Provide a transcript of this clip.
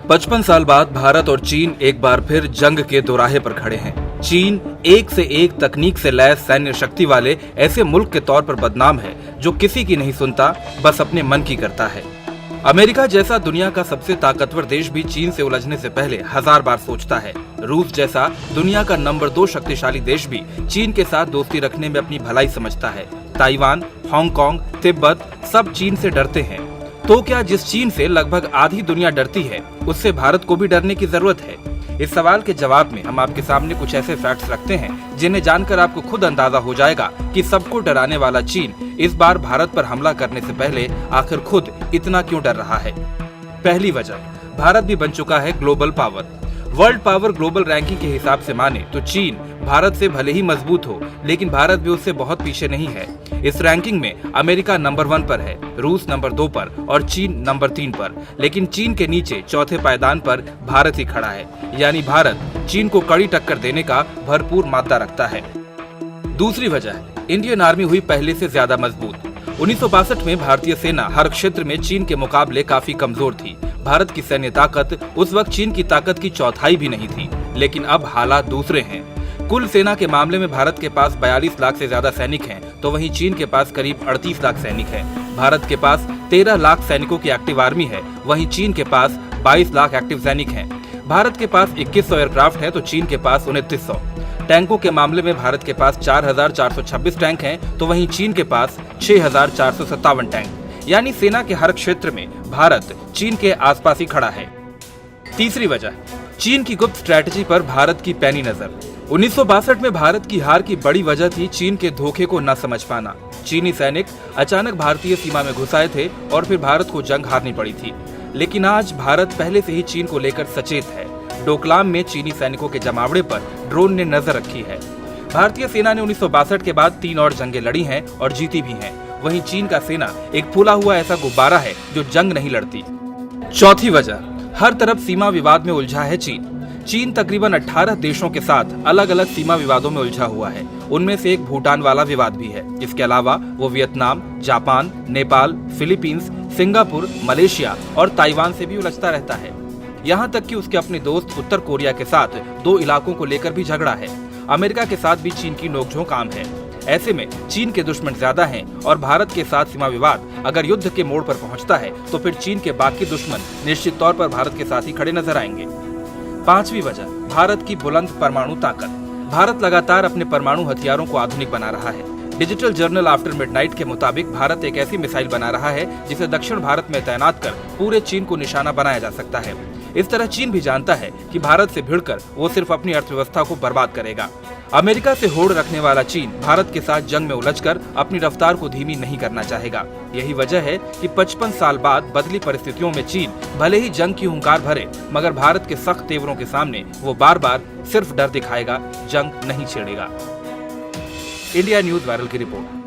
55 साल बाद भारत और चीन एक बार फिर जंग के दोराहे पर खड़े हैं। चीन एक से एक तकनीक से लैस सैन्य शक्ति वाले ऐसे मुल्क के तौर पर बदनाम है जो किसी की नहीं सुनता, बस अपने मन की करता है। अमेरिका जैसा दुनिया का सबसे ताकतवर देश भी चीन से उलझने से पहले 1000 बार सोचता है। रूस जैसा दुनिया का नंबर 2 शक्तिशाली देश भी चीन के साथ दोस्ती रखने में अपनी भलाई समझता है। ताइवान, हांगकांग, तिब्बत सब चीन से डरते हैं। तो क्या जिस चीन से लगभग आधी दुनिया डरती है, उससे भारत को भी डरने की जरूरत है? इस सवाल के जवाब में हम आपके सामने कुछ ऐसे फैक्ट्स रखते हैं जिन्हें जानकर आपको खुद अंदाजा हो जाएगा कि सबको डराने वाला चीन इस बार भारत पर हमला करने से पहले आखिर खुद इतना क्यों डर रहा है। पहली वजह, भारत भी बन चुका है global power. World power global ranking के हिसाब से माने तो चीन भारत से भले ही मजबूत हो, लेकिन भारत भी उससे बहुत पीछे नहीं है। इस रैंकिंग में अमेरिका नंबर 1 पर है, रूस नंबर 2 पर और चीन नंबर 3 पर। लेकिन चीन के नीचे चौथे पायदान पर भारत ही खड़ा है, यानी भारत चीन को कड़ी टक्कर देने का भरपूर मादा रखता है। दूसरी वजह, इंडियन आर्मी हुई पहले से ज्यादा मजबूत। 1962 में भारतीय सेना हर क्षेत्र में चीन के मुकाबले काफी कमजोर थी। भारत की सैन्य ताकत उस वक्त चीन की ताकत की चौथाई भी नहीं थी, लेकिन अब हालात दूसरे हैं। कुल सेना के मामले में भारत के पास 42 लाख से ज्यादा सैनिक हैं, तो वहीं चीन के पास करीब 38 लाख सैनिक हैं। भारत के पास 13 लाख सैनिकों की एक्टिव आर्मी है, वहीं चीन के पास 22 लाख एक्टिव सैनिक हैं। भारत के पास 2100 एयरक्राफ्ट है तो चीन के पास 2900। टैंकों के मामले में भारत के पास 4426 टैंक हैं, तो वहीं चीन के पास 6457 टैंक। यानी सेना के हर क्षेत्र में भारत चीन के आसपास ही खड़ा है। तीसरी वजह, चीन की गुप्त स्ट्रैटेजी पर भारत की पैनी नजर। 1962 में भारत की हार की बड़ी वजह थी चीन के धोखे को न समझ पाना। चीनी सैनिक अचानक भारतीय सीमा में घुस आए थे और फिर भारत को जंग हारनी पड़ी थी। लेकिन आज भारत पहले से ही चीन को लेकर सचेत है। डोकलाम में चीनी सैनिकों के जमावड़े पर ड्रोन ने नजर रखी है। भारतीय सेना ने 1962 के बाद 3 और जंगें लड़ी हैं और जीती भी हैं। वहीं चीन का सेना एक फूला हुआ ऐसा गुब्बारा है जो जंग नहीं लड़ती। चौथी वजह, हर तरफ सीमा विवाद में उलझा है चीन। चीन तकरीबन 18 देशों के साथ अलग अलग सीमा विवादों में उलझा हुआ है। उनमें से एक भूटान वाला विवाद भी है। इसके अलावा वो Vietnam, Japan, Nepal, Philippines, Singapore, Malaysia और ताइवान से भी उलझता रहता है। यहाँ तक कि उसके अपने दोस्त उत्तर कोरिया के साथ 2 इलाकों को लेकर भी झगड़ा है। अमेरिका के साथ भी चीन की नोकझोंक आम है। ऐसे में चीन के दुश्मन ज्यादा हैं और भारत के साथ सीमा विवाद अगर युद्ध के मोड़ पर पहुंचता है तो फिर चीन के बाकी दुश्मन निश्चित तौर पर भारत के साथ ही खड़े नजर आएंगे। पांचवी वजह, भारत की बुलंद परमाणु ताकत। भारत लगातार अपने परमाणु हथियारों को आधुनिक बना रहा है। डिजिटल जर्नल आफ्टर मिडनाइट के मुताबिक भारत एक ऐसी मिसाइल बना रहा है जिसे दक्षिण भारत में तैनात कर पूरे चीन को निशाना बनाया जा सकता है। इस तरह चीन भी जानता है कि भारत से भिड़कर वो सिर्फ अपनी अर्थव्यवस्था को बर्बाद करेगा। अमेरिका से होड़ रखने वाला चीन भारत के साथ जंग में उलझकर अपनी रफ्तार को धीमी नहीं करना चाहेगा। यही वजह है कि 55 साल बाद बदली परिस्थितियों में चीन भले ही जंग की हुंकार भरे, मगर भारत के सख्त तेवरों के सामने वो बार बार सिर्फ डर दिखाएगा, जंग नहीं छेड़ेगा। इंडिया न्यूज वायरल की रिपोर्ट।